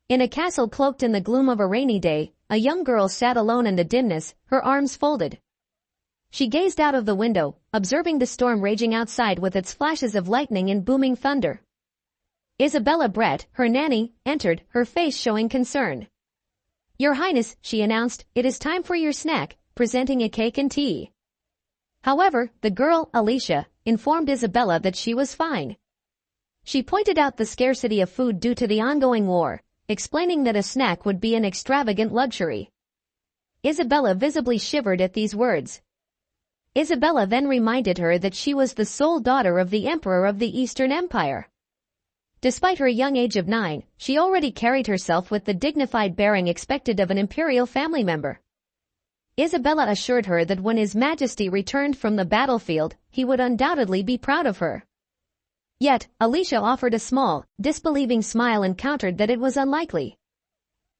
In a castle cloaked in the gloom of a rainy day, a young girl sat alone in the dimness, her arms folded. She gazed out of the window, observing the storm raging outside with its flashes of lightning and booming thunder. Isabella Brett, her nanny, entered, her face showing concern. "Your Highness," she announced, "it is time for your snack," presenting a cake and tea. However, the girl, Alicia, informed Isabella that she was fine. She pointed out the scarcity of food due to the ongoing war, explaining that a snack would be an extravagant luxury. Isabella visibly shivered at these words. Isabella then reminded her that she was the sole daughter of the Emperor of the Eastern Empire. Despite her young age of 9, she already carried herself with the dignified bearing expected of an imperial family member. Isabella assured her that when His Majesty returned from the battlefield, he would undoubtedly be proud of her. Yet, Alicia offered a small, disbelieving smile and countered that it was unlikely.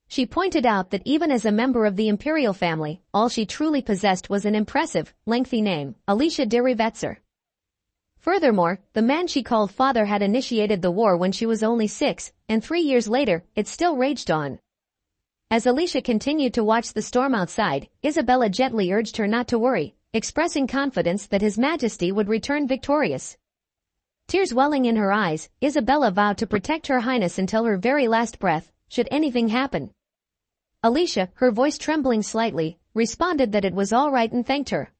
She pointed out that even as a member of the imperial family, all she truly possessed was an impressive, lengthy name, Alicia de Rivetzer. Furthermore, the man she called father had initiated the war when she was only 6, and 3 years later, it still raged on. As Alicia continued to watch the storm outside, Isabella gently urged her not to worry, expressing confidence that His Majesty would return victorious. Tears welling in her eyes, Isabella vowed to protect Her Highness until her very last breath, should anything happen. Alicia, her voice trembling slightly, responded that it was all right and thanked her.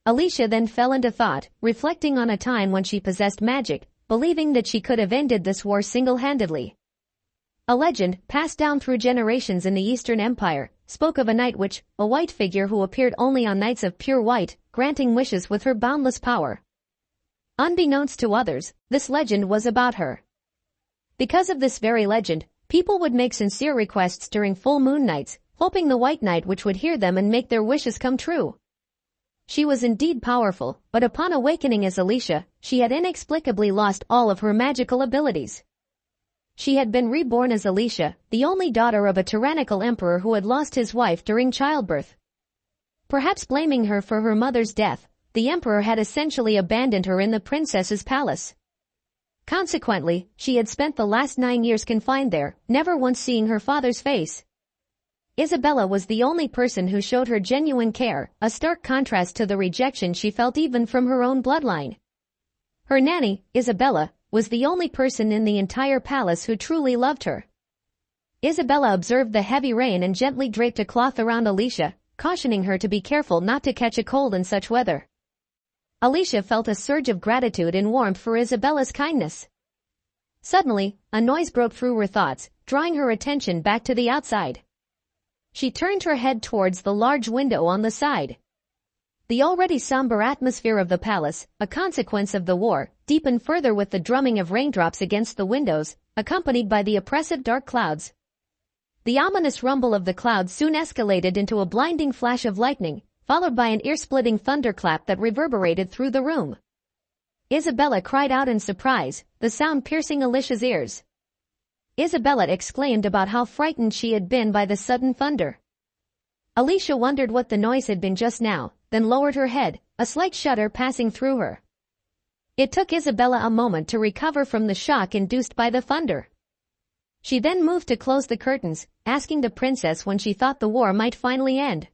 Alicia then fell into thought, reflecting on a time when she possessed magic, believing that she could have ended this war single-handedly. A legend, passed down through generations in the Eastern Empire, spoke of a night witch, a white figure who appeared only on nights of pure white, granting wishes with her boundless power. Unbeknownst to others, this legend was about her. Because of this very legend, people would make sincere requests during full moon nights, hoping the white night witch would hear them and make their wishes come true. She was indeed powerful, but upon awakening as Alicia, she had inexplicably lost all of her magical abilities. She had been reborn as Alicia, the only daughter of a tyrannical emperor who had lost his wife during childbirth. Perhaps blaming her for her mother's death, the emperor had essentially abandoned her in the princess's palace. Consequently, she had spent the last 9 years confined there, never once seeing her father's face. Isabella was the only person who showed her genuine care, a stark contrast to the rejection she felt even from her own bloodline. Her nanny, Isabella, was the only person in the entire palace who truly loved her. Isabella observed the heavy rain and gently draped a cloth around Alicia, cautioning her to be careful not to catch a cold in such weather. Alicia felt a surge of gratitude and warmth for Isabella's kindness. Suddenly, a noise broke through her thoughts, drawing her attention back to the outside. She turned her head towards the large window on the side. The already somber atmosphere of the palace, a consequence of the war, deepened further with the drumming of raindrops against the windows, accompanied by the oppressive dark clouds. The ominous rumble of the clouds soon escalated into a blinding flash of lightning, followed by an ear-splitting thunderclap that reverberated through the room. Isabella cried out in surprise, the sound piercing Alicia's ears. Isabella exclaimed about how frightened she had been by the sudden thunder. Alicia wondered what the noise had been just now, then lowered her head, a slight shudder passing through her. It took Isabella a moment to recover from the shock induced by the thunder. She then moved to close the curtains, asking the princess when she thought the war might finally end.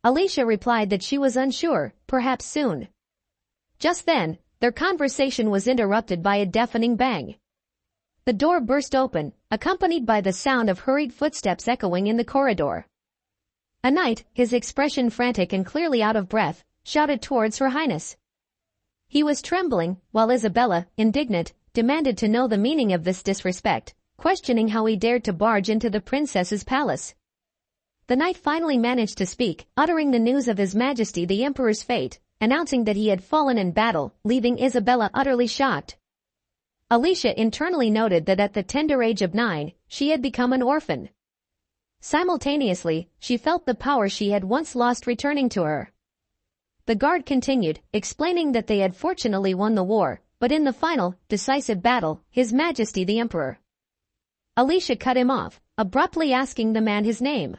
Alicia replied that she was unsure, perhaps soon. Just then, their conversation was interrupted by a deafening bang. The door burst open, accompanied by the sound of hurried footsteps echoing in the corridor. A knight, his expression frantic and clearly out of breath, shouted towards Her Highness. He was trembling, while Isabella, indignant, demanded to know the meaning of this disrespect, questioning how he dared to barge into the princess's palace. The knight finally managed to speak, uttering the news of His Majesty the Emperor's fate, announcing that he had fallen in battle, leaving Isabella utterly shocked. Alicia internally noted that at the tender age of 9, she had become an orphan. Simultaneously, she felt the power she had once lost returning to her. The guard continued, explaining that they had fortunately won the war, but in the final, decisive battle, His Majesty the Emperor. Alicia cut him off, abruptly asking the man his name.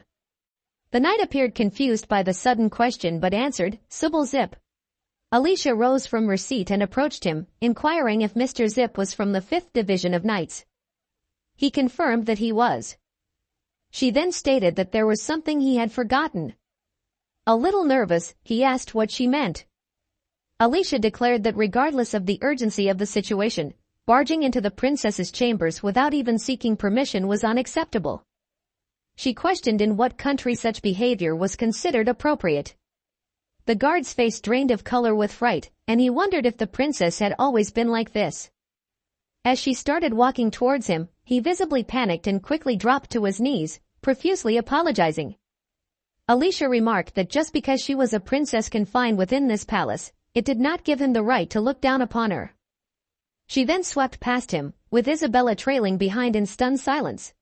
The knight appeared confused by the sudden question but answered, Sybil Zip. Alicia rose from her seat and approached him, inquiring if Mr. Zip was from the 5th Division of Knights. He confirmed that he was. She then stated that there was something he had forgotten. A little nervous, he asked what she meant. Alicia declared that regardless of the urgency of the situation, barging into the princess's chambers without even seeking permission was unacceptable. She questioned in what country such behavior was considered appropriate. The guard's face drained of color with fright, and he wondered if the princess had always been like this. As she started walking towards him, he visibly panicked and quickly dropped to his knees, profusely apologizing. Alicia remarked that just because she was a princess confined within this palace, it did not give him the right to look down upon her. She then swept past him, with Isabella trailing behind in stunned silence.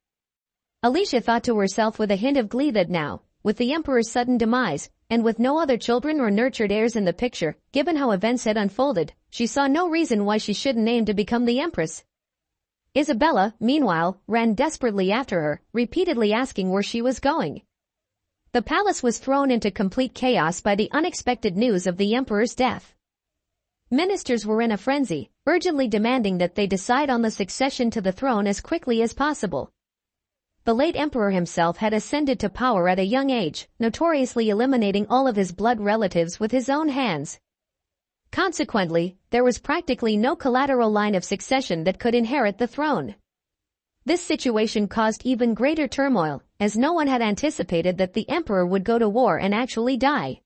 Alicia thought to herself with a hint of glee that now, with the emperor's sudden demise, and with no other children or nurtured heirs in the picture, given how events had unfolded, she saw no reason why she shouldn't aim to become the empress. Isabella, meanwhile, ran desperately after her, repeatedly asking where she was going. The palace was thrown into complete chaos by the unexpected news of the emperor's death. Ministers were in a frenzy, urgently demanding that they decide on the succession to the throne as quickly as possible. The late emperor himself had ascended to power at a young age, notoriously eliminating all of his blood relatives with his own hands. Consequently, there was practically no collateral line of succession that could inherit the throne. This situation caused even greater turmoil, as no one had anticipated that the emperor would go to war and actually die.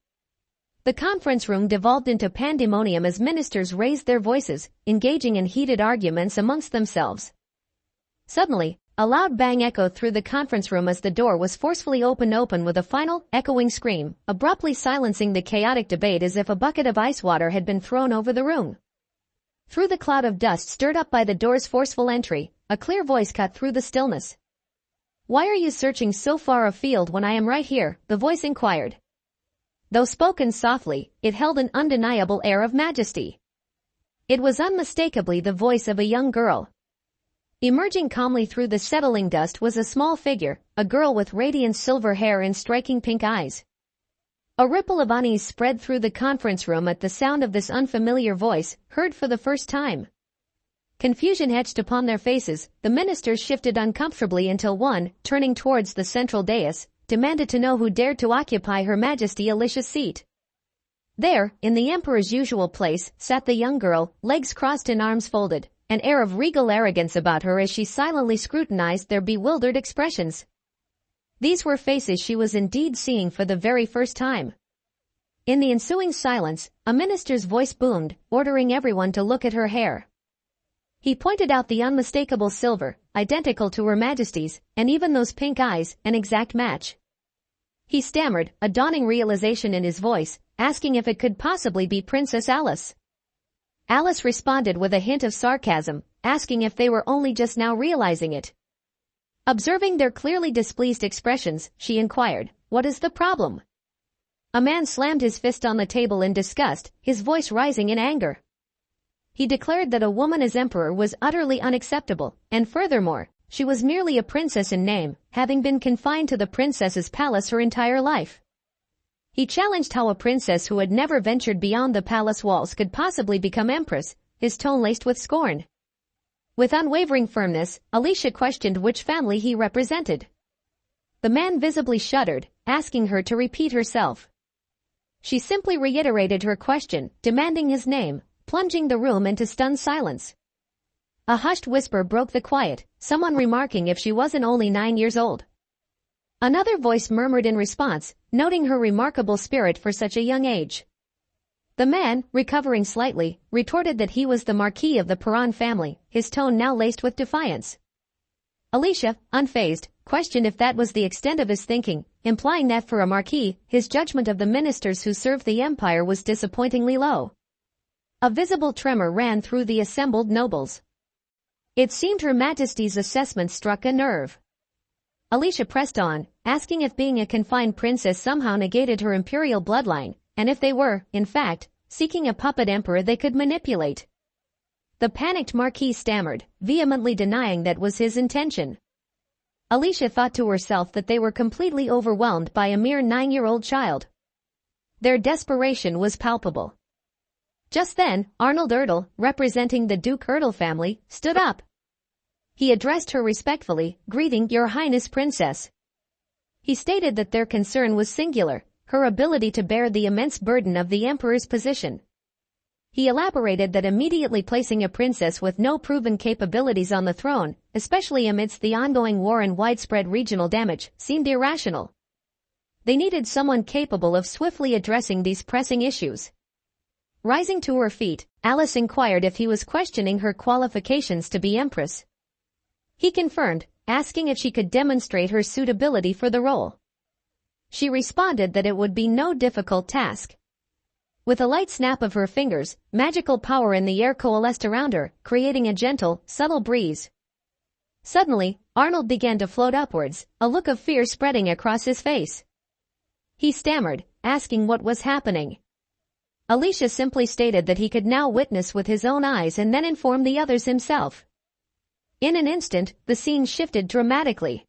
The conference room devolved into pandemonium as ministers raised their voices, engaging in heated arguments amongst themselves. Suddenly, a loud bang echoed through the conference room as the door was forcefully opened open with a final, echoing scream, abruptly silencing the chaotic debate as if a bucket of ice water had been thrown over the room. Through the cloud of dust stirred up by the door's forceful entry, a clear voice cut through the stillness. "Why are you searching so far afield when I am right here?" the voice inquired. Though spoken softly, it held an undeniable air of majesty. It was unmistakably the voice of a young girl. Emerging calmly through the settling dust was a small figure, a girl with radiant silver hair and striking pink eyes. A ripple of unease spread through the conference room at the sound of this unfamiliar voice, heard for the first time. Confusion etched upon their faces, the ministers shifted uncomfortably until one, turning towards the central dais, demanded to know who dared to occupy Her Majesty Alicia's seat. There, in the emperor's usual place, sat the young girl, legs crossed and arms folded, an air of regal arrogance about her as she silently scrutinized their bewildered expressions. These were faces she was indeed seeing for the very first time. In the ensuing silence, a minister's voice boomed, ordering everyone to look at her hair. He pointed out the unmistakable silver, identical to Her Majesty's, and even those pink eyes, an exact match. He stammered, a dawning realization in his voice, asking if it could possibly be Princess Alice. Alice responded with a hint of sarcasm, asking if they were only just now realizing it. Observing their clearly displeased expressions, she inquired, "What is the problem?" A man slammed his fist on the table in disgust, his voice rising in anger. He declared that a woman as emperor was utterly unacceptable, and furthermore, she was merely a princess in name, having been confined to the princess's palace her entire life. He challenged how a princess who had never ventured beyond the palace walls could possibly become empress, his tone laced with scorn. With unwavering firmness, Alicia questioned which family he represented. The man visibly shuddered, asking her to repeat herself. She simply reiterated her question, demanding his name, plunging the room into stunned silence. A hushed whisper broke the quiet, someone remarking if she wasn't only 9 years old. Another voice murmured in response, noting her remarkable spirit for such a young age. The man, recovering slightly, retorted that he was the Marquis of the Perron family, his tone now laced with defiance. Alicia, unfazed, questioned if that was the extent of his thinking, implying that for a Marquis, his judgment of the ministers who served the empire was disappointingly low. A visible tremor ran through the assembled nobles. It seemed Her Majesty's assessment struck a nerve. Alicia pressed on, asking if being a confined princess somehow negated her imperial bloodline, and if they were, in fact, seeking a puppet emperor they could manipulate. The panicked Marquis stammered, vehemently denying that was his intention. Alicia thought to herself that they were completely overwhelmed by a mere 9-year-old child. Their desperation was palpable. Just then, Arnold Ertl, representing the Duke Ertl family, stood up. He addressed her respectfully, greeting Your Highness Princess. He stated that their concern was singular, her ability to bear the immense burden of the emperor's position. He elaborated that immediately placing a princess with no proven capabilities on the throne, especially amidst the ongoing war and widespread regional damage, seemed irrational. They needed someone capable of swiftly addressing these pressing issues. Rising to her feet, Alice inquired if he was questioning her qualifications to be empress. He confirmed, asking if she could demonstrate her suitability for the role. She responded that it would be no difficult task. With a light snap of her fingers, magical power in the air coalesced around her, creating a gentle, subtle breeze. Suddenly, Arnold began to float upwards, a look of fear spreading across his face. He stammered, asking what was happening. Alicia simply stated that he could now witness with his own eyes and then inform the others himself. In an instant, the scene shifted dramatically.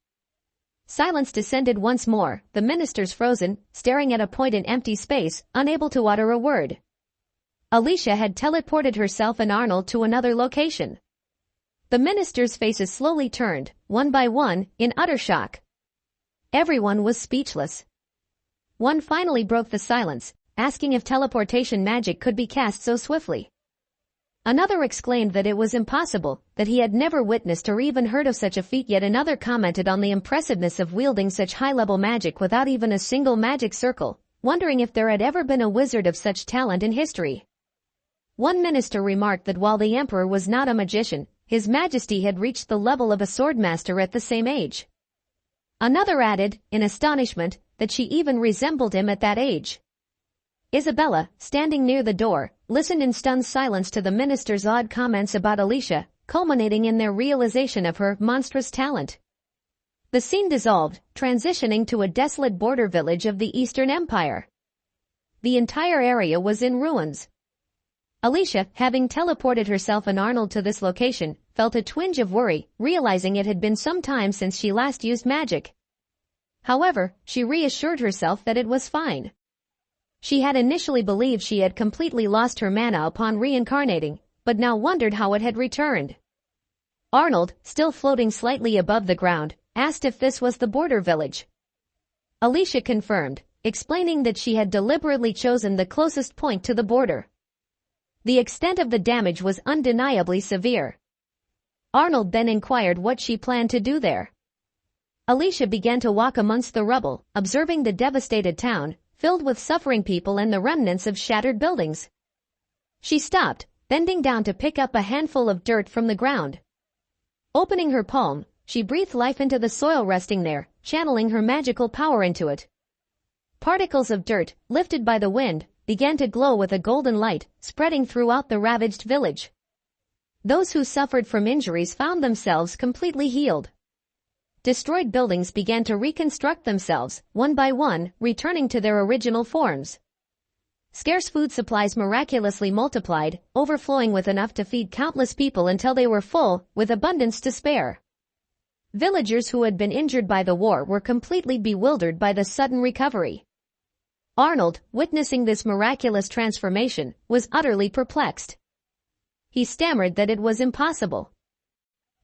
Silence descended once more, the ministers frozen, staring at a point in empty space, unable to utter a word. Alicia had teleported herself and Arnold to another location. The ministers' faces slowly turned, one by one, in utter shock. Everyone was speechless. One finally broke the silence, asking if teleportation magic could be cast so swiftly. Another exclaimed that it was impossible, that he had never witnessed or even heard of such a feat, yet another commented on the impressiveness of wielding such high-level magic without even a single magic circle, wondering if there had ever been a wizard of such talent in history. One minister remarked that while the emperor was not a magician, his majesty had reached the level of a swordmaster at the same age. Another added, in astonishment, that she even resembled him at that age. Isabella, standing near the door, listened in stunned silence to the minister's odd comments about Alicia, culminating in their realization of her monstrous talent. The scene dissolved, transitioning to a desolate border village of the Eastern Empire. The entire area was in ruins. Alicia, having teleported herself and Arnold to this location, felt a twinge of worry, realizing it had been some time since she last used magic. However, she reassured herself that it was fine. She had initially believed she had completely lost her mana upon reincarnating, but now wondered how it had returned. Arnold, still floating slightly above the ground, asked if this was the border village. Alicia confirmed, explaining that she had deliberately chosen the closest point to the border. The extent of the damage was undeniably severe. Arnold then inquired what she planned to do there. Alicia began to walk amongst the rubble, observing the devastated town, filled with suffering people and the remnants of shattered buildings. She stopped, bending down to pick up a handful of dirt from the ground. Opening her palm, she breathed life into the soil resting there, channeling her magical power into it. Particles of dirt, lifted by the wind, began to glow with a golden light, spreading throughout the ravaged village. Those who suffered from injuries found themselves completely healed. Destroyed buildings began to reconstruct themselves, one by one, returning to their original forms. Scarce food supplies miraculously multiplied, overflowing with enough to feed countless people until they were full, with abundance to spare. Villagers who had been injured by the war were completely bewildered by the sudden recovery. Arnold, witnessing this miraculous transformation, was utterly perplexed. He stammered that it was impossible.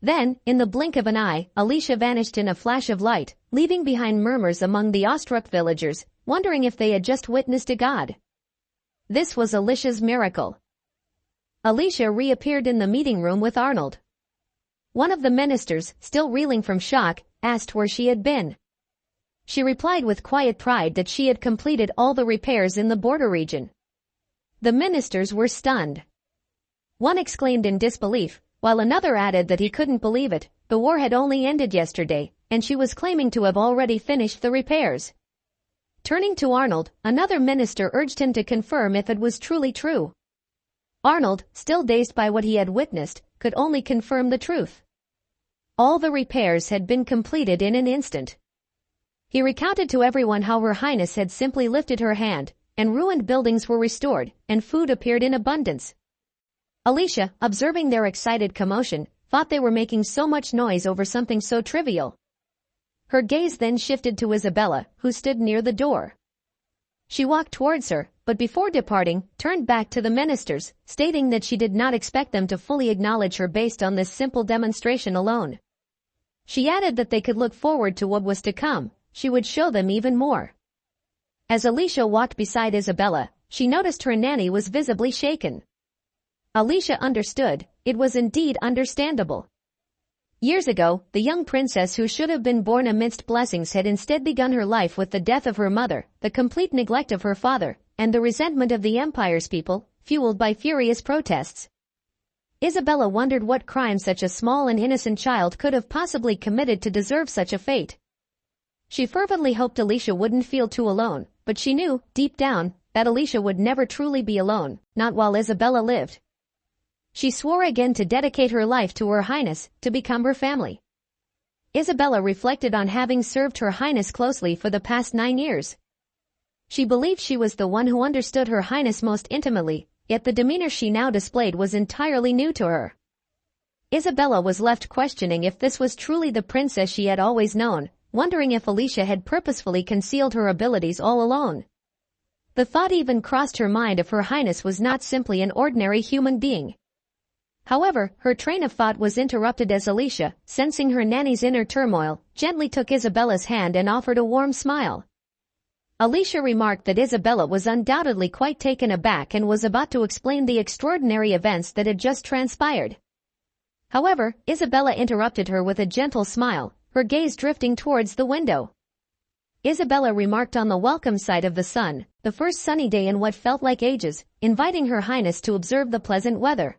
Then, in the blink of an eye, Alicia vanished in a flash of light, leaving behind murmurs among the awestruck villagers, wondering if they had just witnessed a god. This was Alicia's miracle. Alicia reappeared in the meeting room with Arnold. One of the ministers, still reeling from shock, asked where she had been. She replied with quiet pride that she had completed all the repairs in the border region. The ministers were stunned. One exclaimed in disbelief, while another added that he couldn't believe it, the war had only ended yesterday, and she was claiming to have already finished the repairs. Turning to Arnold, another minister urged him to confirm if it was truly true. Arnold, still dazed by what he had witnessed, could only confirm the truth. All the repairs had been completed in an instant. He recounted to everyone how Her Highness had simply lifted her hand, and ruined buildings were restored, and food appeared in abundance. Alicia, observing their excited commotion, thought they were making so much noise over something so trivial. Her gaze then shifted to Isabella, who stood near the door. She walked towards her, but before departing, turned back to the ministers, stating that she did not expect them to fully acknowledge her based on this simple demonstration alone. She added that they could look forward to what was to come. She would show them even more. As Alicia walked beside Isabella, she noticed her nanny was visibly shaken. Alicia understood. It was indeed understandable. Years ago, the young princess who should have been born amidst blessings had instead begun her life with the death of her mother, the complete neglect of her father, and the resentment of the empire's people, fueled by furious protests. Isabella wondered what crime such a small and innocent child could have possibly committed to deserve such a fate. She fervently hoped Alicia wouldn't feel too alone, but she knew, deep down, that Alicia would never truly be alone, not while Isabella lived. She swore again to dedicate her life to Her Highness, to become her family. Isabella reflected on having served Her Highness closely for the past 9 years. She believed she was the one who understood Her Highness most intimately, yet the demeanor she now displayed was entirely new to her. Isabella was left questioning if this was truly the princess she had always known, wondering if Alicia had purposefully concealed her abilities all along. The thought even crossed her mind if Her Highness was not simply an ordinary human being. However, her train of thought was interrupted as Alicia, sensing her nanny's inner turmoil, gently took Isabella's hand and offered a warm smile. Alicia remarked that Isabella was undoubtedly quite taken aback and was about to explain the extraordinary events that had just transpired. However, Isabella interrupted her with a gentle smile, her gaze drifting towards the window. Isabella remarked on the welcome sight of the sun, the first sunny day in what felt like ages, inviting Her Highness to observe the pleasant weather.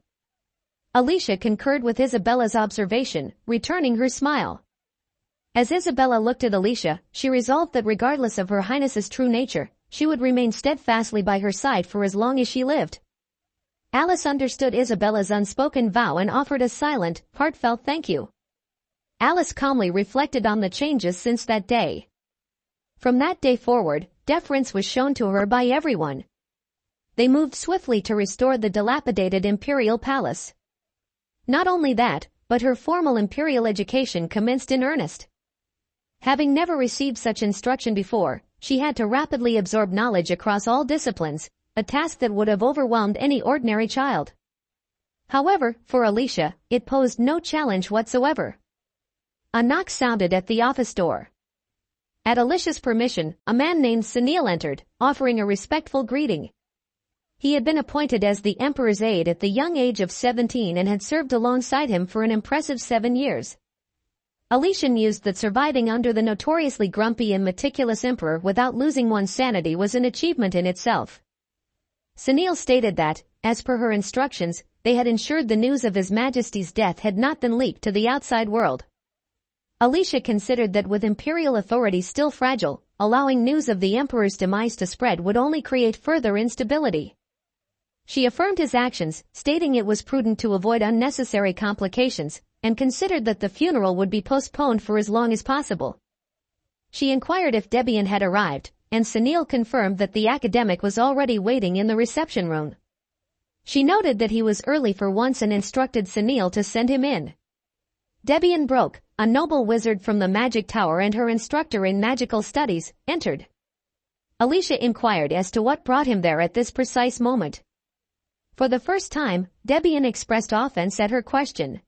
Alicia concurred with Isabella's observation, returning her smile. As Isabella looked at Alicia, she resolved that regardless of Her Highness's true nature, she would remain steadfastly by her side for as long as she lived. Alice understood Isabella's unspoken vow and offered a silent, heartfelt thank you. Alice calmly reflected on the changes since that day. From that day forward, deference was shown to her by everyone. They moved swiftly to restore the dilapidated imperial palace. Not only that, but her formal imperial education commenced in earnest. Having never received such instruction before, she had to rapidly absorb knowledge across all disciplines, a task that would have overwhelmed any ordinary child. However, for Alicia, it posed no challenge whatsoever. A knock sounded at the office door. At Alicia's permission, a man named Sunil entered, offering a respectful greeting. He had been appointed as the Emperor's aide at the young age of 17 and had served alongside him for an impressive 7 years. Alicia mused that surviving under the notoriously grumpy and meticulous Emperor without losing one's sanity was an achievement in itself. Sunil stated that, as per her instructions, they had ensured the news of His Majesty's death had not been leaked to the outside world. Alicia considered that with imperial authority still fragile, allowing news of the Emperor's demise to spread would only create further instability. She affirmed his actions, stating it was prudent to avoid unnecessary complications, and considered that the funeral would be postponed for as long as possible. She inquired if Debian had arrived, and Sunil confirmed that the academic was already waiting in the reception room. She noted that he was early for once and instructed Sunil to send him in. Debian Broke, a noble wizard from the Magic Tower and her instructor in magical studies, entered. Alicia inquired as to what brought him there at this precise moment. For the first time, Debian expressed offense at her question.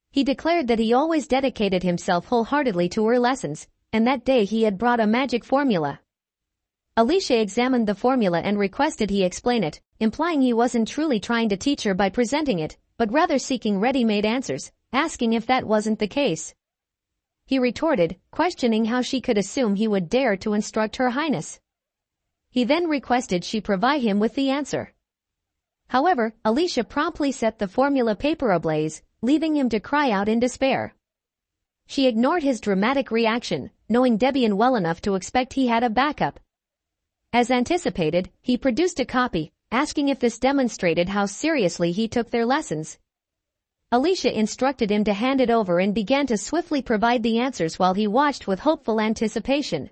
He declared that he always dedicated himself wholeheartedly to her lessons, and that day he had brought a magic formula. Alicia examined the formula and requested he explain it, implying he wasn't truly trying to teach her by presenting it, but rather seeking ready-made answers, asking if that wasn't the case. He retorted, questioning how she could assume he would dare to instruct Her Highness. He then requested she provide him with the answer. However, Alicia promptly set the formula paper ablaze, leaving him to cry out in despair. She ignored his dramatic reaction, knowing Debian well enough to expect he had a backup. As anticipated, he produced a copy, asking if this demonstrated how seriously he took their lessons. Alicia instructed him to hand it over and began to swiftly provide the answers while he watched with hopeful anticipation.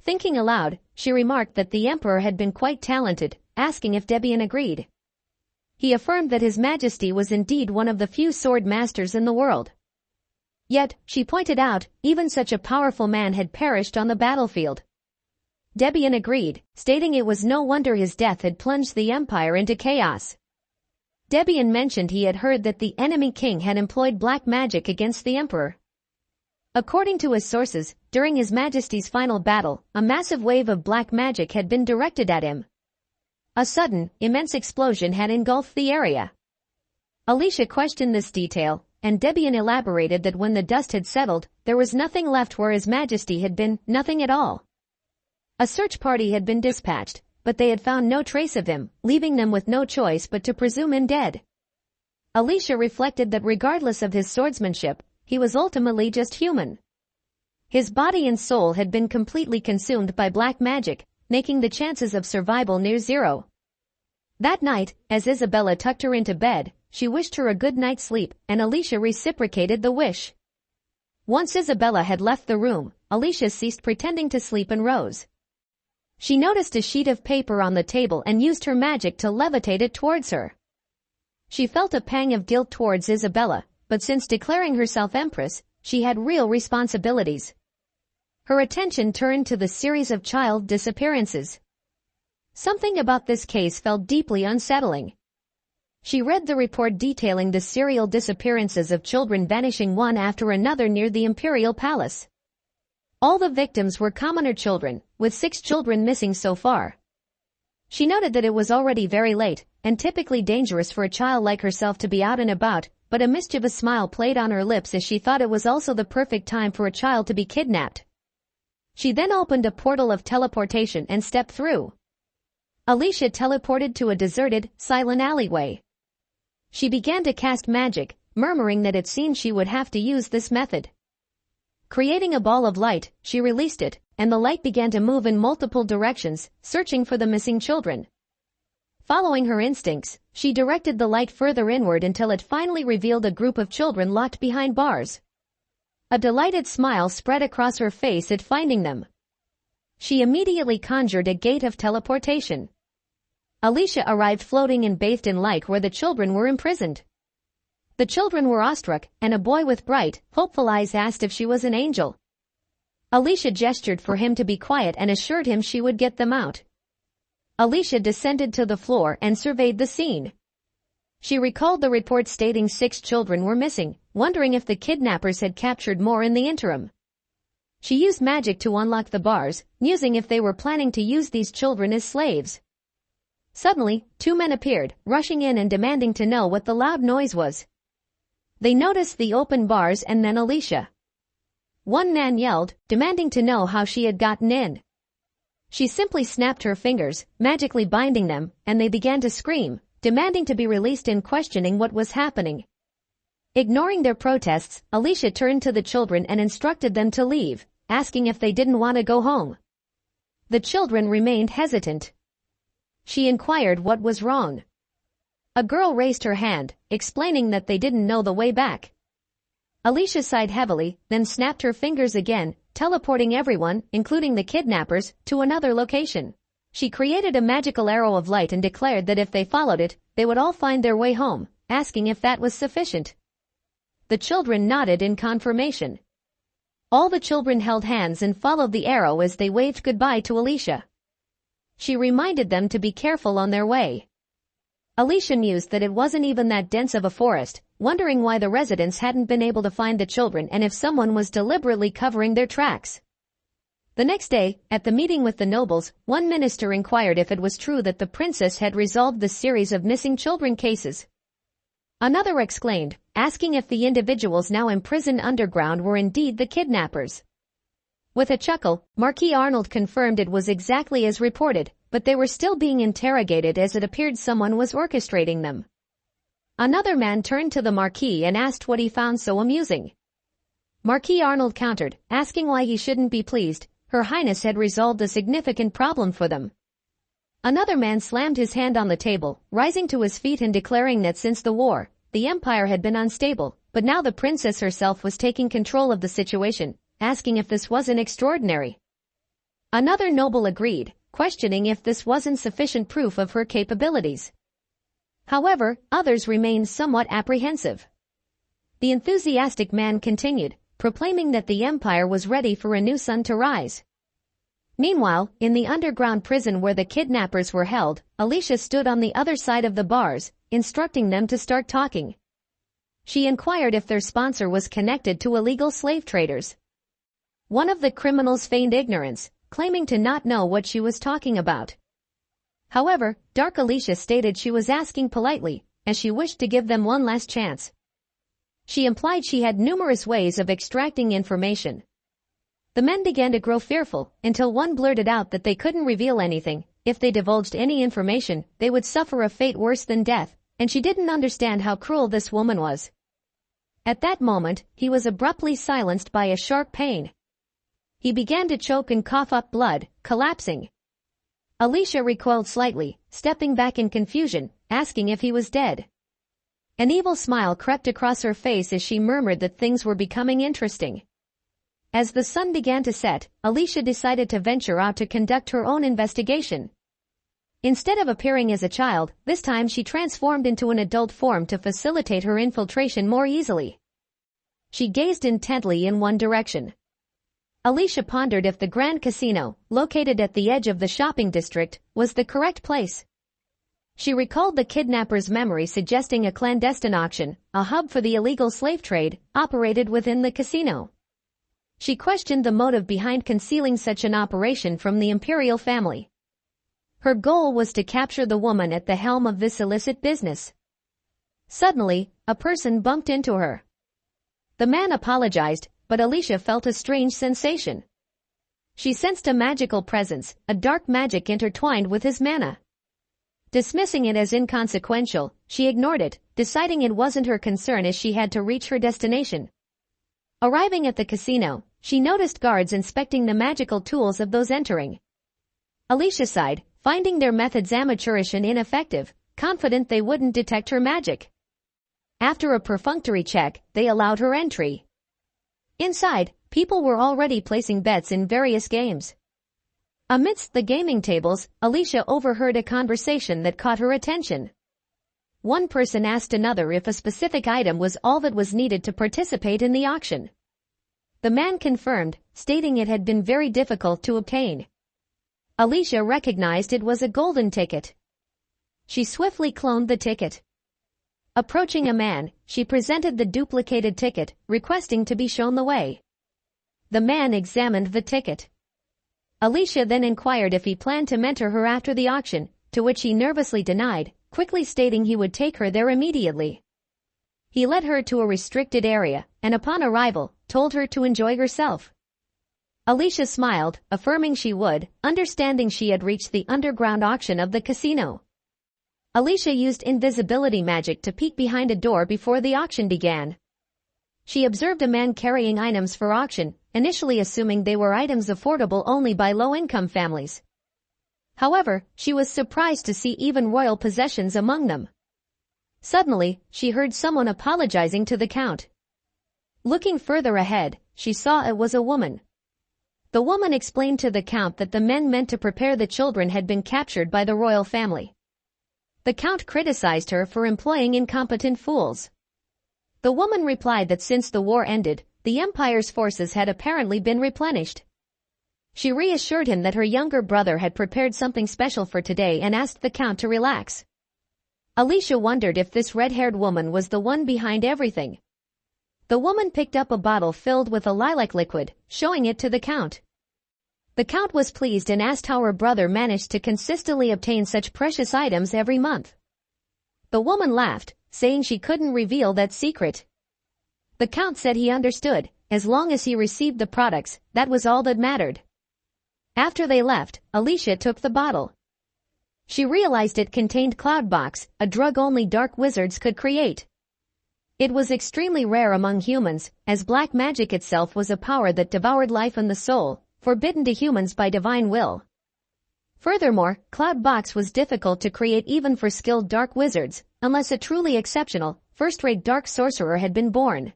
Thinking aloud, she remarked that the Emperor had been quite talented, asking if Debian agreed. He affirmed that His Majesty was indeed one of the few sword masters in the world. Yet, she pointed out, even such a powerful man had perished on the battlefield. Debian agreed, stating it was no wonder his death had plunged the empire into chaos. Debian mentioned he had heard that the enemy king had employed black magic against the emperor. According to his sources, during His Majesty's final battle, a massive wave of black magic had been directed at him. A sudden, immense explosion had engulfed the area. Alicia questioned this detail, and Debian elaborated that when the dust had settled, there was nothing left where His Majesty had been, nothing at all. A search party had been dispatched, but they had found no trace of him, leaving them with no choice but to presume him dead. Alicia reflected that regardless of his swordsmanship, he was ultimately just human. His body and soul had been completely consumed by black magic, making the chances of survival near zero. That night, as Isabella tucked her into bed, she wished her a good night's sleep, and Alicia reciprocated the wish. Once Isabella had left the room, Alicia ceased pretending to sleep and rose. She noticed a sheet of paper on the table and used her magic to levitate it towards her. She felt a pang of guilt towards Isabella, but since declaring herself empress, she had real responsibilities. Her attention turned to the series of child disappearances. Something about this case felt deeply unsettling. She read the report detailing the serial disappearances of children vanishing one after another near the imperial palace. All the victims were commoner children, with 6 children missing so far. She noted that it was already very late, and typically dangerous for a child like herself to be out and about, but a mischievous smile played on her lips as she thought it was also the perfect time for a child to be kidnapped. She then opened a portal of teleportation and stepped through. Alicia teleported to a deserted, silent alleyway. She began to cast magic, murmuring that it seemed she would have to use this method. Creating a ball of light, she released it, and the light began to move in multiple directions, searching for the missing children. Following her instincts, she directed the light further inward until it finally revealed a group of children locked behind bars. A delighted smile spread across her face at finding them. She immediately conjured a gate of teleportation. Alicia arrived floating and bathed in light where the children were imprisoned. The children were awestruck, and a boy with bright, hopeful eyes asked if she was an angel. Alicia gestured for him to be quiet and assured him she would get them out. Alicia descended to the floor and surveyed the scene. She recalled the report stating 6 children were missing, wondering if the kidnappers had captured more in the interim. She used magic to unlock the bars, musing if they were planning to use these children as slaves. Suddenly, 2 men appeared, rushing in and demanding to know what the loud noise was. They noticed the open bars and then Alicia. One man yelled, demanding to know how she had gotten in. She simply snapped her fingers, magically binding them, and they began to scream, demanding to be released and questioning what was happening. Ignoring their protests, Alicia turned to the children and instructed them to leave, asking if they didn't want to go home. The children remained hesitant. She inquired what was wrong. A girl raised her hand, explaining that they didn't know the way back. Alicia sighed heavily, then snapped her fingers again, teleporting everyone, including the kidnappers, to another location. She created a magical arrow of light and declared that if they followed it, they would all find their way home, asking if that was sufficient. The children nodded in confirmation. All the children held hands and followed the arrow as they waved goodbye to Alicia. She reminded them to be careful on their way. Alicia mused that it wasn't even that dense of a forest, wondering why the residents hadn't been able to find the children and if someone was deliberately covering their tracks. The next day, at the meeting with the nobles, one minister inquired if it was true that the princess had resolved the series of missing children cases. Another exclaimed, asking if the individuals now imprisoned underground were indeed the kidnappers. With a chuckle, Marquis Arnold confirmed it was exactly as reported, but they were still being interrogated as it appeared someone was orchestrating them. Another man turned to the Marquis and asked what he found so amusing. Marquis Arnold countered, asking why he shouldn't be pleased. Her Highness had resolved a significant problem for them. Another man slammed his hand on the table, rising to his feet and declaring that since the war, the empire had been unstable, but now the princess herself was taking control of the situation, asking if this wasn't extraordinary. Another noble agreed, questioning if this wasn't sufficient proof of her capabilities. However, others remained somewhat apprehensive. The enthusiastic man continued, proclaiming that the empire was ready for a new sun to rise. Meanwhile, in the underground prison where the kidnappers were held, Alicia stood on the other side of the bars, instructing them to start talking. She inquired if their sponsor was connected to illegal slave traders. One of the criminals feigned ignorance, claiming to not know what she was talking about. However, Dark Alicia stated she was asking politely, as she wished to give them one last chance. She implied she had numerous ways of extracting information. The men began to grow fearful, until one blurted out that they couldn't reveal anything. If they divulged any information, they would suffer a fate worse than death, and she didn't understand how cruel this woman was. At that moment, he was abruptly silenced by a sharp pain. He began to choke and cough up blood, collapsing. Alicia recoiled slightly, stepping back in confusion, asking if he was dead. An evil smile crept across her face as she murmured that things were becoming interesting. As the sun began to set, Alicia decided to venture out to conduct her own investigation. Instead of appearing as a child, this time she transformed into an adult form to facilitate her infiltration more easily. She gazed intently in one direction. Alicia pondered if the Grand Casino, located at the edge of the shopping district, was the correct place. She recalled the kidnapper's memory suggesting a clandestine auction, a hub for the illegal slave trade, operated within the casino. She questioned the motive behind concealing such an operation from the imperial family. Her goal was to capture the woman at the helm of this illicit business. Suddenly, a person bumped into her. The man apologized, but Alicia felt a strange sensation. She sensed a magical presence, a dark magic intertwined with his mana. Dismissing it as inconsequential, she ignored it, deciding it wasn't her concern as she had to reach her destination. Arriving at the casino, she noticed guards inspecting the magical tools of those entering. Alicia sighed, finding their methods amateurish and ineffective, confident they wouldn't detect her magic. After a perfunctory check, they allowed her entry. Inside, people were already placing bets in various games. Amidst the gaming tables, Alicia overheard a conversation that caught her attention. One person asked another if a specific item was all that was needed to participate in the auction. The man confirmed, stating it had been very difficult to obtain. Alicia recognized it was a golden ticket. She swiftly cloned the ticket. Approaching a man, she presented the duplicated ticket, requesting to be shown the way. The man examined the ticket. Alicia then inquired if he planned to mentor her after the auction, to which he nervously denied, quickly stating he would take her there immediately. He led her to a restricted area, and upon arrival, told her to enjoy herself. Alicia smiled, affirming she would, understanding she had reached the underground auction of the casino. Alicia used invisibility magic to peek behind a door before the auction began. She observed a man carrying items for auction, initially assuming they were items affordable only by low-income families. However, she was surprised to see even royal possessions among them. Suddenly, she heard someone apologizing to the count. Looking further ahead, she saw it was a woman. The woman explained to the count that the men meant to prepare the children had been captured by the royal family. The count criticized her for employing incompetent fools. The woman replied that since the war ended, the empire's forces had apparently been replenished. She reassured him that her younger brother had prepared something special for today and asked the count to relax. Alicia wondered if this red-haired woman was the one behind everything. The woman picked up a bottle filled with a lilac liquid, showing it to the count. The count was pleased and asked how her brother managed to consistently obtain such precious items every month. The woman laughed, saying she couldn't reveal that secret. The count said he understood, as long as he received the products, that was all that mattered. After they left, Alicia took the bottle. She realized it contained Cloudbox, a drug only dark wizards could create. It was extremely rare among humans, as black magic itself was a power that devoured life and the soul, forbidden to humans by divine will. Furthermore, Cloudbox was difficult to create even for skilled dark wizards, unless a truly exceptional, first-rate dark sorcerer had been born.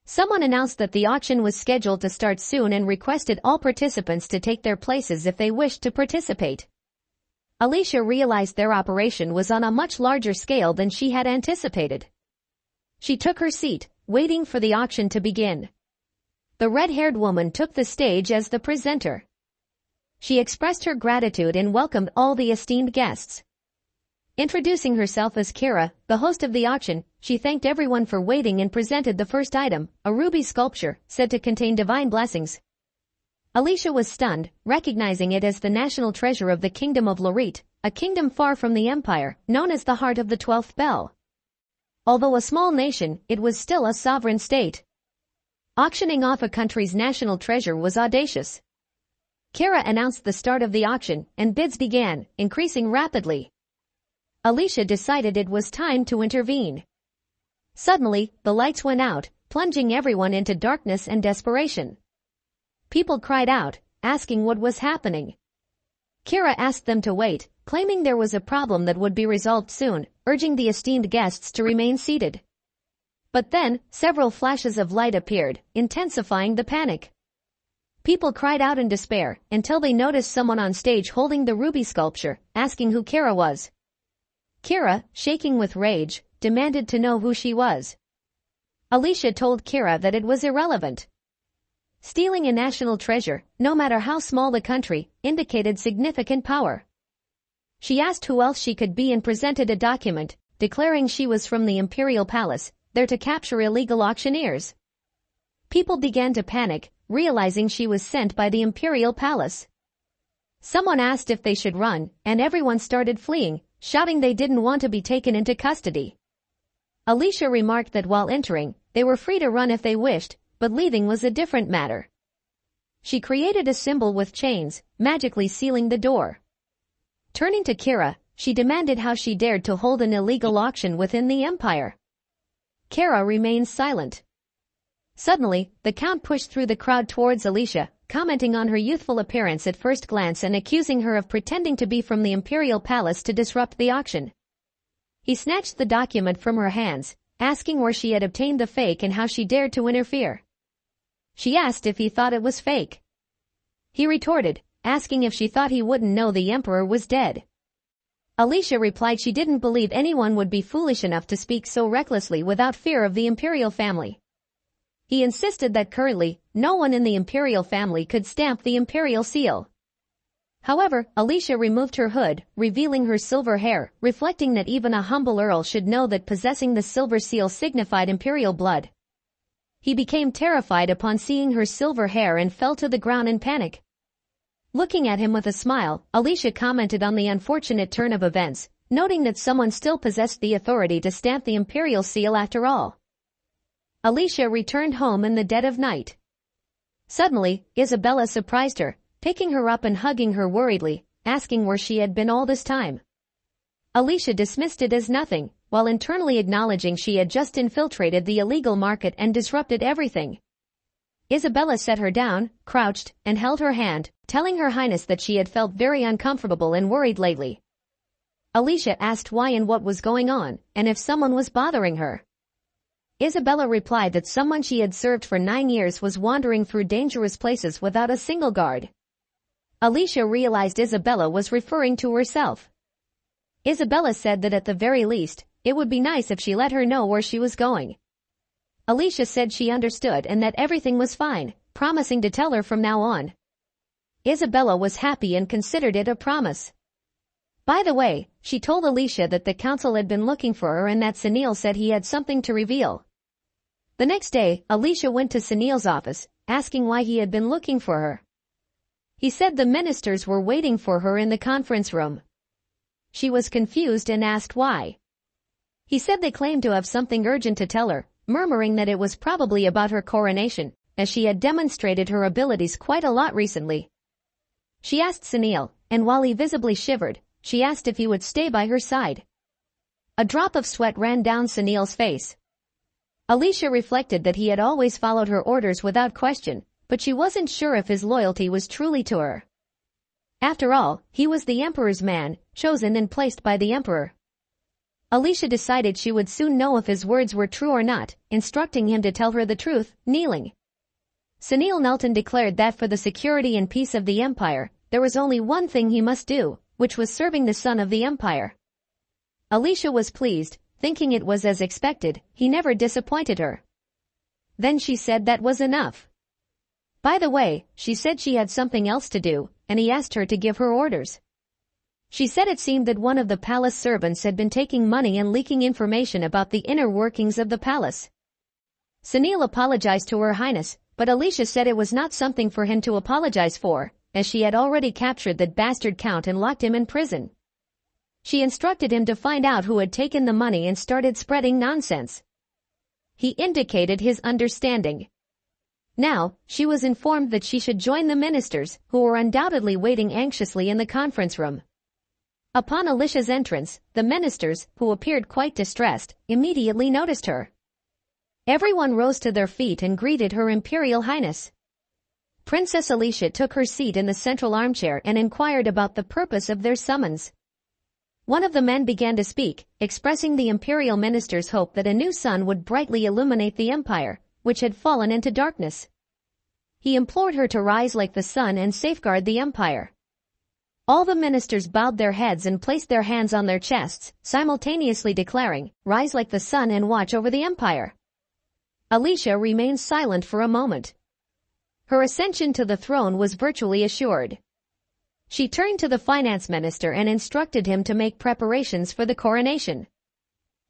Someone announced that the auction was scheduled to start soon and requested all participants to take their places if they wished to participate. Alicia realized their operation was on a much larger scale than she had anticipated. She took her seat, waiting for the auction to begin. The red-haired woman took the stage as the presenter. She expressed her gratitude and welcomed all the esteemed guests. Introducing herself as Kira, the host of the auction, she thanked everyone for waiting and presented the first item, a ruby sculpture, said to contain divine blessings. Alicia was stunned, recognizing it as the national treasure of the Kingdom of Lorite, a kingdom far from the Empire, known as the Heart of the 12th Bell. Although a small nation, it was still a sovereign state. Auctioning off a country's national treasure was audacious. Kira announced the start of the auction, and bids began, increasing rapidly. Alicia decided it was time to intervene. Suddenly, the lights went out, plunging everyone into darkness and desperation. People cried out, asking what was happening. Kira asked them to wait, claiming there was a problem that would be resolved soon, urging the esteemed guests to remain seated. But then, several flashes of light appeared, intensifying the panic. People cried out in despair, until they noticed someone on stage holding the ruby sculpture, asking who Kira was. Kira, shaking with rage, demanded to know who she was. Alicia told Kira that it was irrelevant. Stealing a national treasure, no matter how small the country, indicated significant power. She asked who else she could be and presented a document, declaring she was from the Imperial Palace, there to capture illegal auctioneers. People began to panic, realizing she was sent by the Imperial Palace. Someone asked if they should run, and everyone started fleeing, shouting they didn't want to be taken into custody. Alicia remarked that while entering, they were free to run if they wished, but leaving was a different matter. She created a symbol with chains, magically sealing the door. Turning to Kira, she demanded how she dared to hold an illegal auction within the empire. Kira remained silent. Suddenly, the Count pushed through the crowd towards Alicia, commenting on her youthful appearance at first glance and accusing her of pretending to be from the Imperial Palace to disrupt the auction. He snatched the document from her hands, asking where she had obtained the fake and how she dared to interfere. She asked if he thought it was fake. He retorted, asking if she thought he wouldn't know the Emperor was dead. Alicia replied she didn't believe anyone would be foolish enough to speak so recklessly without fear of the Imperial family. He insisted that currently, no one in the Imperial family could stamp the Imperial seal. However, Alicia removed her hood, revealing her silver hair, reflecting that even a humble earl should know that possessing the silver seal signified imperial blood. He became terrified upon seeing her silver hair and fell to the ground in panic. Looking at him with a smile, Alicia commented on the unfortunate turn of events, noting that someone still possessed the authority to stamp the imperial seal after all. Alicia returned home in the dead of night. Suddenly, Isabella surprised her, picking her up and hugging her worriedly, asking where she had been all this time. Alicia dismissed it as nothing, while internally acknowledging she had just infiltrated the illegal market and disrupted everything. Isabella set her down, crouched, and held her hand, telling Her Highness that she had felt very uncomfortable and worried lately. Alicia asked why and what was going on, and if someone was bothering her. Isabella replied that someone she had served for 9 years was wandering through dangerous places without a single guard. Alicia realized Isabella was referring to herself. Isabella said that at the very least, it would be nice if she let her know where she was going. Alicia said she understood and that everything was fine, promising to tell her from now on. Isabella was happy and considered it a promise. By the way, she told Alicia that the council had been looking for her and that Sunil said he had something to reveal. The next day, Alicia went to Sunil's office, asking why he had been looking for her. He said the ministers were waiting for her in the conference room. She was confused and asked why. He said they claimed to have something urgent to tell her, murmuring that it was probably about her coronation, as she had demonstrated her abilities quite a lot recently. She asked Sunil, and while he visibly shivered, she asked if he would stay by her side. A drop of sweat ran down Sunil's face. Alicia reflected that he had always followed her orders without question, but she wasn't sure if his loyalty was truly to her. After all, he was the Emperor's man, chosen and placed by the Emperor. Alicia decided she would soon know if his words were true or not, instructing him to tell her the truth, kneeling. Sunil knelt and declared that for the security and peace of the Empire, there was only one thing he must do, which was serving the son of the Empire. Alicia was pleased, thinking it was as expected, he never disappointed her. Then she said that was enough. By the way, she said she had something else to do, and he asked her to give her orders. She said it seemed that one of the palace servants had been taking money and leaking information about the inner workings of the palace. Sunil apologized to Her Highness, but Alicia said it was not something for him to apologize for, as she had already captured that bastard count and locked him in prison. She instructed him to find out who had taken the money and started spreading nonsense. He indicated his understanding. Now, she was informed that she should join the ministers, who were undoubtedly waiting anxiously in the conference room. Upon Alicia's entrance, the ministers, who appeared quite distressed, immediately noticed her. Everyone rose to their feet and greeted Her Imperial Highness. Princess Alicia took her seat in the central armchair and inquired about the purpose of their summons. One of the men began to speak, expressing the imperial minister's hope that a new sun would brightly illuminate the empire, which had fallen into darkness. He implored her to rise like the sun and safeguard the empire. All the ministers bowed their heads and placed their hands on their chests, simultaneously declaring, "Rise like the sun and watch over the empire." Alicia remained silent for a moment. Her ascension to the throne was virtually assured. She turned to the finance minister and instructed him to make preparations for the coronation.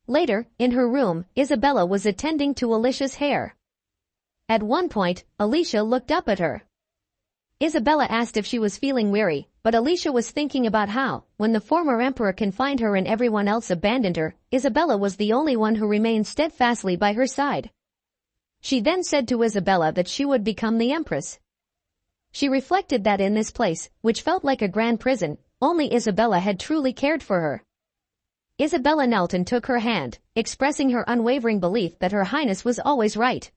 Later, in her room, Isabella was attending to Alicia's hair. At one point, Alicia looked up at her. Isabella asked if she was feeling weary, but Alicia was thinking about how, when the former emperor confined her and everyone else abandoned her, Isabella was the only one who remained steadfastly by her side. She then said to Isabella that she would become the empress. She reflected that in this place, which felt like a grand prison, only Isabella had truly cared for her. Isabella knelt and took her hand, expressing her unwavering belief that Her Highness was always right.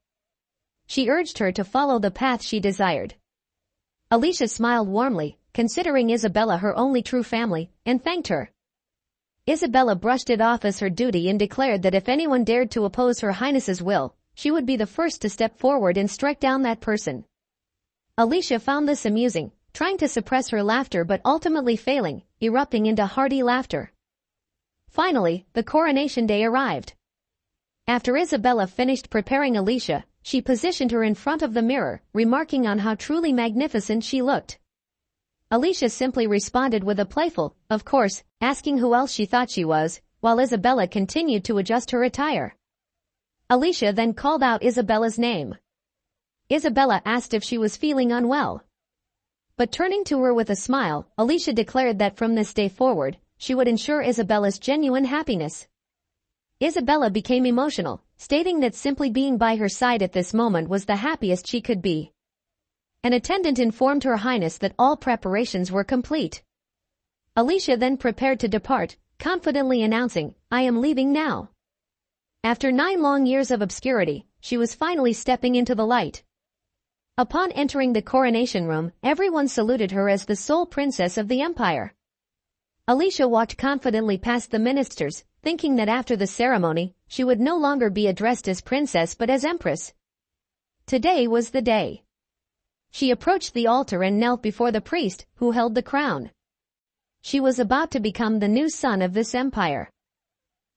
She urged her to follow the path she desired. Alicia smiled warmly, considering Isabella her only true family, and thanked her. Isabella brushed it off as her duty and declared that if anyone dared to oppose Her Highness's will, she would be the first to step forward and strike down that person. Alicia found this amusing, trying to suppress her laughter but ultimately failing, erupting into hearty laughter. Finally, the coronation day arrived. After Isabella finished preparing Alicia, she positioned her in front of the mirror, remarking on how truly magnificent she looked. Alicia simply responded with a playful, "Of course," asking who else she thought she was, while Isabella continued to adjust her attire. Alicia then called out Isabella's name. Isabella asked if she was feeling unwell. But turning to her with a smile, Alicia declared that from this day forward, she would ensure Isabella's genuine happiness. Isabella became emotional, stating that simply being by her side at this moment was the happiest she could be. An attendant informed Her Highness that all preparations were complete. Alicia then prepared to depart, confidently announcing, "I am leaving now." After 9 long years of obscurity, she was finally stepping into the light. Upon entering the coronation room, everyone saluted her as the sole princess of the empire. Alicia walked confidently past the ministers, thinking that after the ceremony, she would no longer be addressed as princess but as empress. Today was the day. She approached the altar and knelt before the priest, who held the crown. She was about to become the new sun of this empire.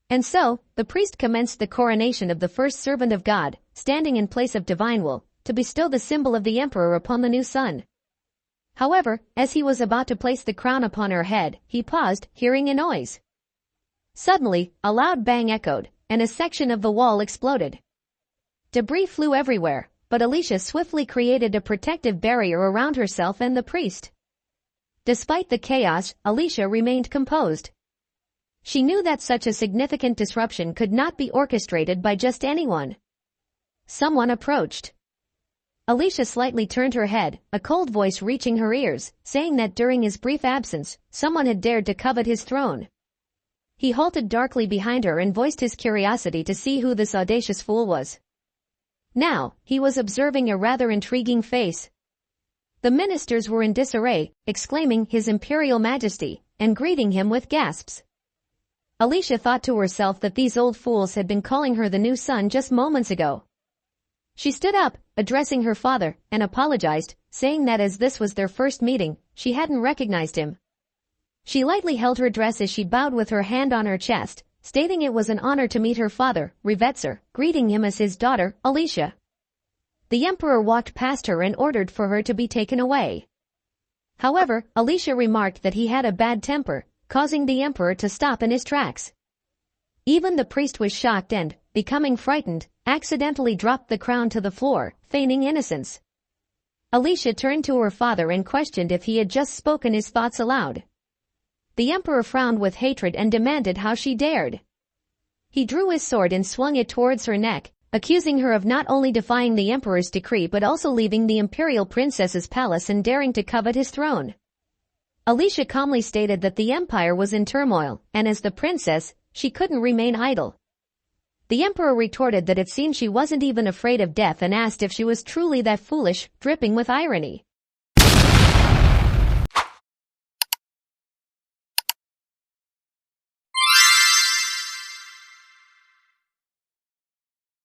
And so, the priest commenced the coronation of the first servant of God, standing in place of divine will, to bestow the symbol of the emperor upon the new sun. However, as he was about to place the crown upon her head, he paused, hearing a noise. Suddenly, a loud bang echoed, and a section of the wall exploded. Debris flew everywhere, but Alicia swiftly created a protective barrier around herself and the priest. Despite the chaos, Alicia remained composed. She knew that such a significant disruption could not be orchestrated by just anyone. Someone approached. Alicia slightly turned her head, a cold voice reaching her ears, saying that during his brief absence, someone had dared to covet his throne. He halted darkly behind her and voiced his curiosity to see who this audacious fool was. Now, he was observing a rather intriguing face. The ministers were in disarray, exclaiming "His Imperial Majesty," and greeting him with gasps. Alicia thought to herself that these old fools had been calling her the new sun just moments ago. She stood up, addressing her father, and apologized, saying that as this was their first meeting, she hadn't recognized him. She lightly held her dress as she bowed with her hand on her chest, stating it was an honor to meet her father, Revetzer, greeting him as his daughter, Alicia. The emperor walked past her and ordered for her to be taken away. However, Alicia remarked that he had a bad temper, causing the emperor to stop in his tracks. Even the priest was shocked and, becoming frightened, accidentally dropped the crown to the floor, feigning innocence. Alicia turned to her father and questioned if he had just spoken his thoughts aloud. The emperor frowned with hatred and demanded how she dared. He drew his sword and swung it towards her neck, accusing her of not only defying the emperor's decree but also leaving the imperial princess's palace and daring to covet his throne. Alicia calmly stated that the empire was in turmoil, and as the princess, she couldn't remain idle. The emperor retorted that it seemed she wasn't even afraid of death and asked if she was truly that foolish, dripping with irony.